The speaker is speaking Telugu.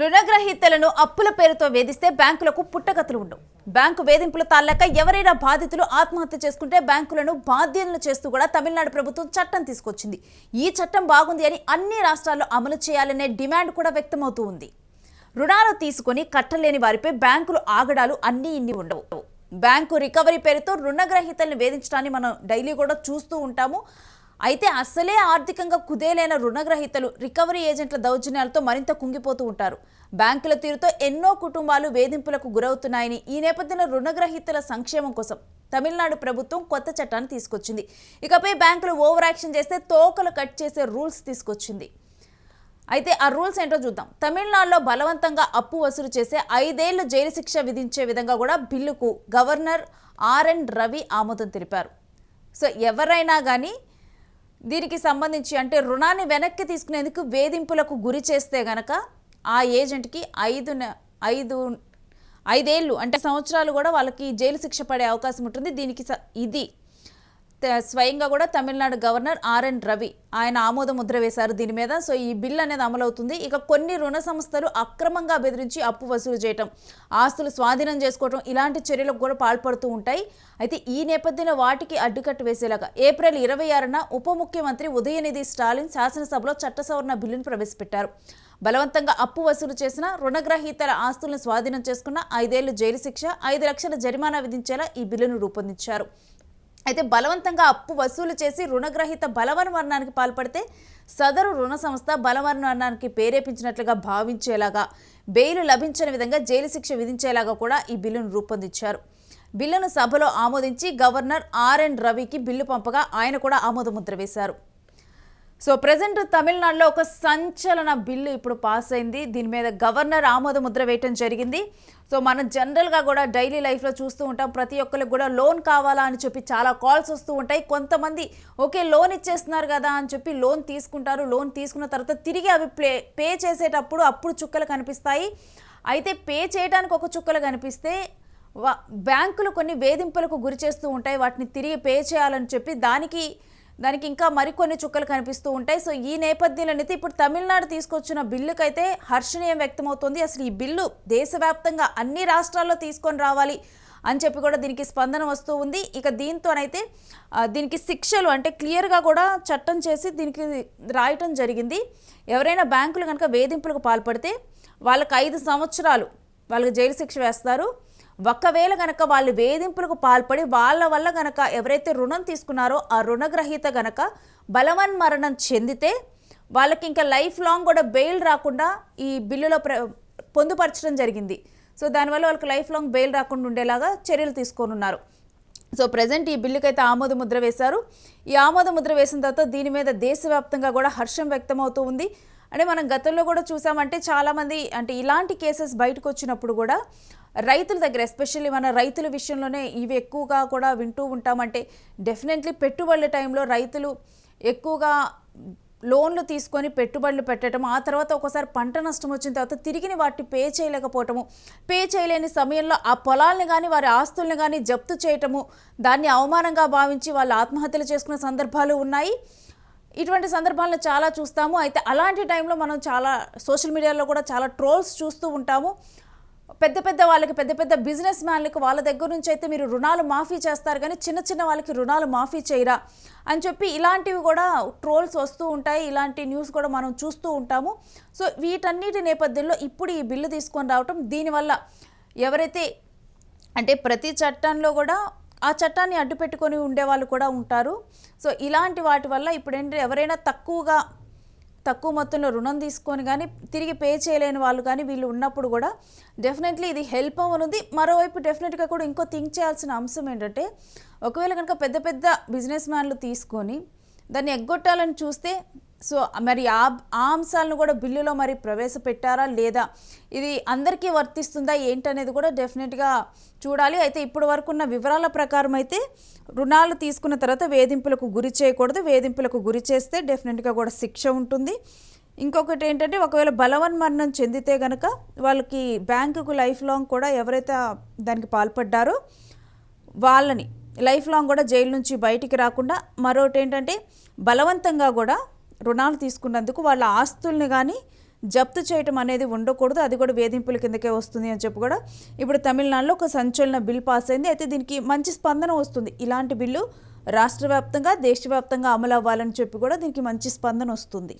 రుణగ్రహీతలను అప్పుల పేరుతో వేధిస్తే బ్యాంకులకు పుట్టగతులు ఉండవు. బ్యాంకు వేధింపులు తాళలేక ఎవరైనా బాధితులు ఆత్మహత్య చేసుకుంటే బ్యాంకులను బాధ్యులను చేస్తూ కూడా తమిళనాడు ప్రభుత్వం చట్టం తీసుకొచ్చింది. ఈ చట్టం బాగుంది అని అన్ని రాష్ట్రాల్లో అమలు చేయాలనే డిమాండ్ కూడా వ్యక్తమవుతూ ఉంది. రుణాలు తీసుకుని కట్టలేని వారిపై బ్యాంకులు ఆగడాలు అన్నీ ఇన్ని ఉండవు. బ్యాంకు రికవరీ పేరుతో రుణగ్రహీతలను వేధించడాన్ని మనం డైలీ కూడా చూస్తూ ఉంటాము. అయితే అసలే ఆర్థికంగా కుదేలైన రుణగ్రహీతలు రికవరీ ఏజెంట్ల దౌర్జన్యాలతో మరింత కుంగిపోతూ ఉంటారు. బ్యాంకుల తీరుతో ఎన్నో కుటుంబాలు వేధింపులకు గురవుతున్నాయని ఈ నేపథ్యంలో రుణగ్రహీతల సంక్షేమం కోసం తమిళనాడు ప్రభుత్వం కొత్త చట్టాన్ని తీసుకొచ్చింది. ఇకపై బ్యాంకులు ఓవర్ యాక్షన్ చేస్తే తోకలు కట్ చేసే రూల్స్ తీసుకొచ్చింది. అయితే ఆ రూల్స్ ఏంటో చూద్దాం. తమిళనాడులో బలవంతంగా అప్పు వసూలు చేసే 5 ఏళ్ల జైలు శిక్ష విధించే విధంగా కూడా బిల్లుకు గవర్నర్ ఆర్ఎన్ రవి ఆమోదం తెలిపారు. సో ఎవరైనా కానీ దీనికి సంబంధించి అంటే రుణాన్ని వెనక్కి తీసుకునేందుకు వేధింపులకు గురి చేస్తే గనక ఆ ఏజెంట్కి 5 ఏళ్ళు అంటే సంవత్సరాలు కూడా వాళ్ళకి జైలు శిక్ష పడే అవకాశం ఉంటుంది. దీనికి ఇది స్వయంగా కూడా తమిళనాడు గవర్నర్ ఆర్ఎన్ రవి ఆయన ఆమోద ముద్ర వేశారు దీని మీద. సో ఈ బిల్ అనేది అమలవుతుంది. ఇక కొన్ని రుణ సంస్థలు అక్రమంగా బెదిరించి అప్పు వసూలు చేయటం, ఆస్తులు స్వాధీనం చేసుకోవటం ఇలాంటి చర్యలకు కూడా పాల్పడుతూ ఉంటాయి. అయితే ఈ నేపథ్యంలో వాటికి అడ్డుకట్టు వేసేలాగా ఏప్రిల్ 26న ఉప ముఖ్యమంత్రి ఉదయనిధి స్టాలిన్ శాసనసభలో చట్ట సవరణ బిల్లును ప్రవేశపెట్టారు. బలవంతంగా అప్పు వసూలు చేసిన రుణగ్రహీతల ఆస్తులను స్వాధీనం చేసుకున్న 5 ఏళ్లు జైలు శిక్ష, 5 లక్షల జరిమానా విధించేలా ఈ బిల్లును రూపొందించారు. అయితే బలవంతంగా అప్పు వసూలు చేసి రుణగ్రహీత బలవన్మరణానికి పాల్పడితే సదరు రుణ సంస్థ బలవన్మరణానికి ప్రేరేపించినట్లుగా భావించేలాగా బెయిల్ లభించని విధంగా జైలు శిక్ష విధించేలాగా కూడా ఈ బిల్లును రూపొందించారు. బిల్లును సభలో ఆమోదించి గవర్నర్ ఆర్ఎన్ రవికి బిల్లు పంపగా ఆయన కూడా ఆమోద ముద్ర వేశారు. సో ప్రజెంట్ తమిళనాడులో ఒక సంచలన బిల్లు ఇప్పుడు పాస్ అయింది. దీని మీద గవర్నర్ ఆమోద ముద్ర వేయటం జరిగింది. సో మనం జనరల్గా కూడా డైలీ లైఫ్లో చూస్తూ ఉంటాం, ప్రతి ఒక్కరికి కూడా లోన్ కావాలా అని చెప్పి చాలా కాల్స్ వస్తూ ఉంటాయి. కొంతమంది ఓకే లోన్ ఇచ్చేస్తున్నారు కదా అని చెప్పి లోన్ తీసుకుంటారు. లోన్ తీసుకున్న తర్వాత తిరిగి అవి పే చేసేటప్పుడు అప్పుడు చుక్కలు కనిపిస్తాయి. అయితే పే చేయడానికి ఒక చుక్కలు కనిపిస్తే బ్యాంకులు కొన్ని వేధింపులకు గురి చేస్తూ ఉంటాయి. వాటిని తిరిగి పే చేయాలని చెప్పి దానికి ఇంకా మరికొన్ని చుక్కలు కనిపిస్తూ ఉంటాయి. సో ఈ నేపథ్యంలోనైతే ఇప్పుడు తమిళనాడు తీసుకొచ్చిన బిల్లుకైతే హర్షణీయం వ్యక్తమవుతోంది. అసలు ఈ బిల్లు దేశవ్యాప్తంగా అన్ని రాష్ట్రాల్లో తీసుకొని రావాలి అని చెప్పి కూడా దీనికి స్పందన వస్తూ ఉంది. ఇక దీంతోనైతే దీనికి శిక్షలు అంటే క్లియర్గా కూడా చట్టం చేసి దీనికి రాయటం జరిగింది. ఎవరైనా బ్యాంకులు కనుక వేధింపులకు పాల్పడితే వాళ్ళకి 5 సంవత్సరాలు వాళ్ళకి జైలు శిక్ష వేస్తారు. ఒకవేళ కనుక వాళ్ళు వేధింపులకు పాల్పడి వాళ్ళ వల్ల కనుక ఎవరైతే రుణం తీసుకున్నారో ఆ రుణగ్రహీత కనుక బలవన్మరణం చెందితే వాళ్ళకి ఇంకా లైఫ్ లాంగ్ కూడా బెయిల్ రాకుండా ఈ బిల్లులో పొందుపరచడం జరిగింది. సో దానివల్ల వాళ్ళకి లైఫ్ లాంగ్ బెయిల్ రాకుండా ఉండేలాగా చర్యలు తీసుకోనున్నారు. సో ప్రజెంట్ ఈ బిల్లుకైతే ఆమోద ముద్ర వేశారు. ఈ ఆమోద ముద్ర వేసిన తర్వాత దీని మీద దేశవ్యాప్తంగా కూడా హర్షం వ్యక్తమవుతూ ఉంది. అంటే మనం గతంలో కూడా చూసామంటే చాలామంది అంటే ఇలాంటి కేసెస్ బయటకు వచ్చినప్పుడు కూడా రైతుల దగ్గర ఎస్పెషల్లీ మన రైతుల విషయంలోనే ఇవి ఎక్కువగా కూడా వింటూ ఉంటామంటే డెఫినెట్లీ పెట్టుబడుల టైంలో రైతులు ఎక్కువగా లోన్లు తీసుకొని పెట్టుబడులు పెట్టడం, ఆ తర్వాత ఒకసారి పంట నష్టం వచ్చిన తర్వాత తిరిగి వాటిని పే చేయలేకపోవటము, పే చేయలేని సమయంలో ఆ పొలాలను కానీ వారి ఆస్తుల్ని కానీ జప్తు చేయటము, దాన్ని అవమానంగా భావించి వాళ్ళు ఆత్మహత్యలు చేసుకునే సందర్భాలు ఉన్నాయి. ఇటువంటి సందర్భాలను చాలా చూస్తాము. అయితే అలాంటి టైంలో మనం చాలా సోషల్ మీడియాలో కూడా చాలా ట్రోల్స్ చూస్తూ ఉంటాము. పెద్ద వాళ్ళకి పెద్ద బిజినెస్ మ్యాన్లకు వాళ్ళ దగ్గర నుంచి అయితే మీరు రుణాలు మాఫీ చేస్తారు కానీ చిన్న వాళ్ళకి రుణాలు మాఫీ చేయరా అని చెప్పి ఇలాంటివి కూడా ట్రోల్స్ వస్తూ ఉంటాయి. ఇలాంటి న్యూస్ కూడా మనం చూస్తూ ఉంటాము. సో వీటన్నిటి నేపథ్యంలో ఇప్పుడు ఈ బిల్లు తీసుకొని రావటం, దీనివల్ల ఎవరైతే అంటే ప్రతి చట్టంలో కూడా ఆ చట్టాన్ని అడ్డుపెట్టుకొని ఉండేవాళ్ళు కూడా ఉంటారు. సో ఇలాంటి వాటి వల్ల ఇప్పుడు ఏంటంటే ఎవరైనా తక్కువ మొత్తంలో రుణం తీసుకొని కానీ తిరిగి పే చేయలేని వాళ్ళు కానీ వీళ్ళు ఉన్నప్పుడు కూడా డెఫినెట్లీ ఇది హెల్ప్ అవ్వనుంది. మరోవైపు డెఫినెట్గా కూడా ఇంకో థింక్ చేయాల్సిన అంశం ఏంటంటే ఒకవేళ కనుక పెద్ద బిజినెస్ మ్యాన్లు తీసుకొని దాన్ని ఎగ్గొట్టాలని చూస్తే సో మరి ఆ అంశాలను కూడా బిల్లులో మరి ప్రవేశపెట్టారా లేదా, ఇది అందరికీ వర్తిస్తుందా ఏంటనేది కూడా డెఫినెట్గా చూడాలి. అయితే ఇప్పటి వరకు ఉన్న వివరాల ప్రకారం అయితే రుణాలు తీసుకున్న తర్వాత వేధింపులకు గురి చేయకూడదు. వేధింపులకు గురి చేస్తే డెఫినెట్గా కూడా శిక్ష ఉంటుంది. ఇంకొకటి ఏంటంటే ఒకవేళ బలవన్మరణం చెందితే కనుక వాళ్ళకి బ్యాంకుకు లైఫ్ లాంగ్ కూడా ఎవరైతే దానికి పాల్పడ్డారో వాళ్ళని లైఫ్ లాంగ్ కూడా జైలు నుంచి బయటికి రాకుండా, మరొకటి ఏంటంటే బలవంతంగా కూడా రుణాలు తీసుకున్నందుకు వాళ్ళ ఆస్తుల్ని కానీ జప్తు చేయటం అనేది ఉండకూడదు, అది కూడా వేధింపుల కిందకే వస్తుంది అని చెప్పి కూడా ఇప్పుడు తమిళనాడులో ఒక సంచలన బిల్ పాస్ అయింది. అయితే దీనికి మంచి స్పందన వస్తుంది. ఇలాంటి బిల్లు రాష్ట్ర వ్యాప్తంగా దేశవ్యాప్తంగా అమలు అవ్వాలని చెప్పి కూడా దీనికి మంచి స్పందన వస్తుంది.